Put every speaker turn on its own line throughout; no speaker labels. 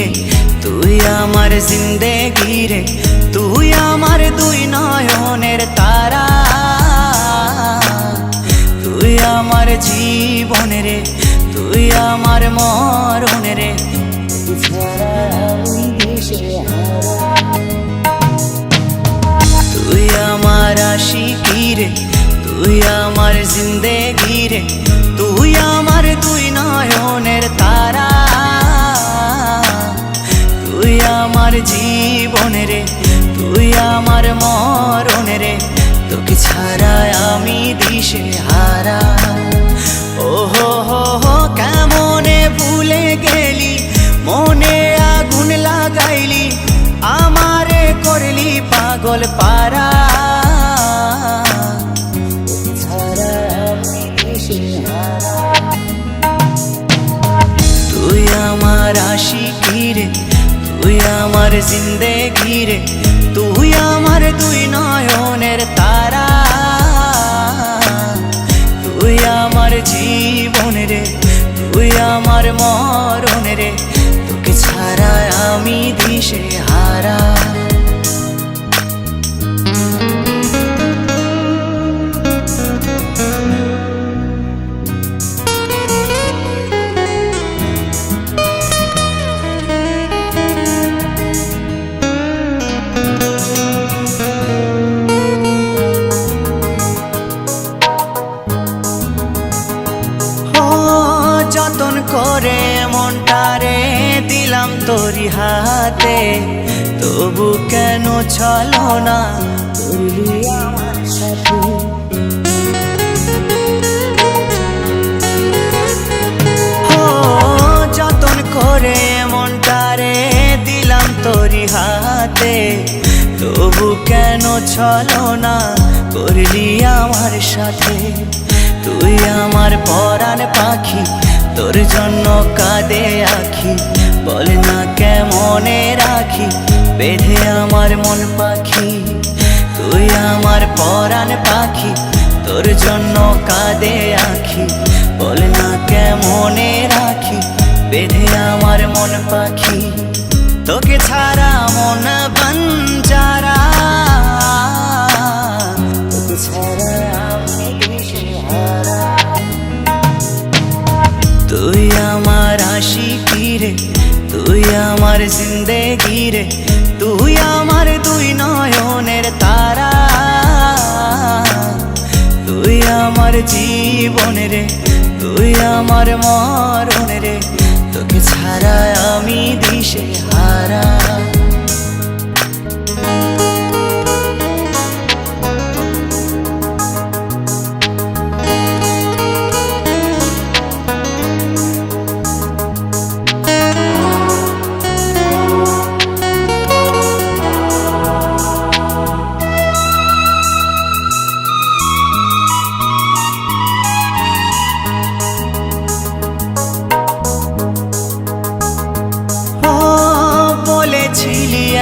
রে, তুই আমার জিন্দেগি রে, তুই আমার দুই নয়নের তারা, তুই আমার জীবন রে, তুই আমার মরণ রে, তুই আমার আশিকি রে, তুই আমার জিন্দেগি রে, তুই আমার দুই নয়নের তারা, তুই আমার জীবন রে, তুই আমার মরণ রে, তোকে ছাড়া আমি দিশে হারা। ও হো হো হো কেমনে ভুলে গেলি, মনে আগুন লাগাইলি, আমারে করলি পাগল পারা, তুই আমার আশিকি রে, তুই আমার জিন্দেগি রে, তুই আমার দুই নয়নের তারা, তুই আমার জীবন রে, তুই আমার মরণ রে, তোকে ছাড়া আমি দিশে হারা। যতন করে মনটারে দিলাম তোরি হাতে, তবু কেন চলো না করলি আমার সাথে, যতন করে মনটারে দিলাম তোরি হাতে, তবু কেন চলো না করলি আমার সাথে, তুই আমার পরাণ পাখি, তোর জন্য কাঁদে আখি, বল না কেমনে রাখি বেঁধে আমার মন পাখি, তুই আমার পরাণ পাখি, তোর জন্য কাঁদে আখি, বল না কেমনে রাখি বেঁধে আমার মন পাখি, তোকে ছাড়া মন বাঞ্জারা, তোকে ছাড়া আমি দিশেহারা, তুই আমার আশিকি রে, তুই আমার জিন্দেগি রে, তুই আমার দুই নয়নের তারা, তুই আমার জীবন রে, তুই আমার মরণ রে, তোকে ছাড়া আমি দিশে হারা।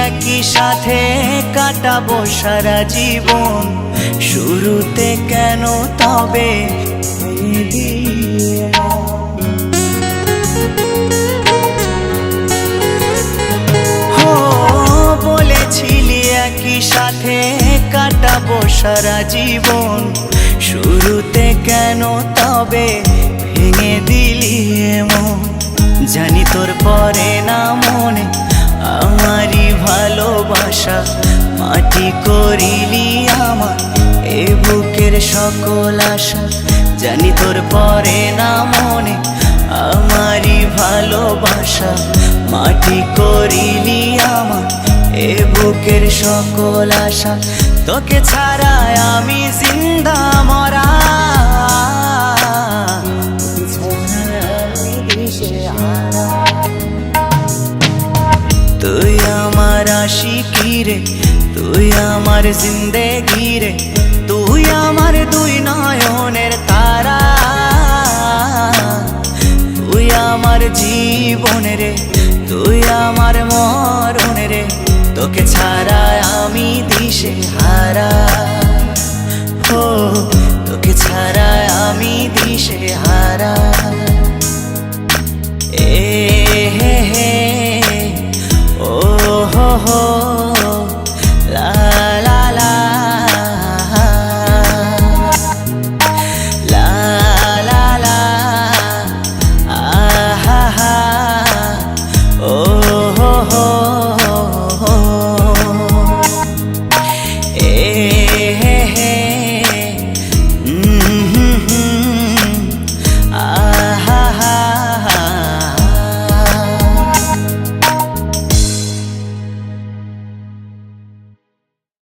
একই সাথে কাটাবো সারা জীবন, শুরুতে কেন তবে বলেছিলি একই সাথে কাটাবো সারা জীবন, শুরুতে কেন তবে ভেঙে দিলি এমন, জানি তোর পরে না মনে আমারই ভালোবাসা, মাটি করিলি আমার এ বুকের সকল আশা, জানি তোর পরে না মনে আমারই ভালোবাসা, মাটি করিলি আমার এ বুকের সকল আশা, তোকে ছাড়া আমি জিন্দা মরা, তুই আমার আশিকি রে, তুই আমার জিন্দেগি রে, তুই আমার দুই নয়নের তারা, তুই আমার জীবন রে, তুই আমার মরণ রে, তোকে ছাড়া আমি দিশে হারা, তোকে ছাড়া আমি দিশে হারা। এ হে হে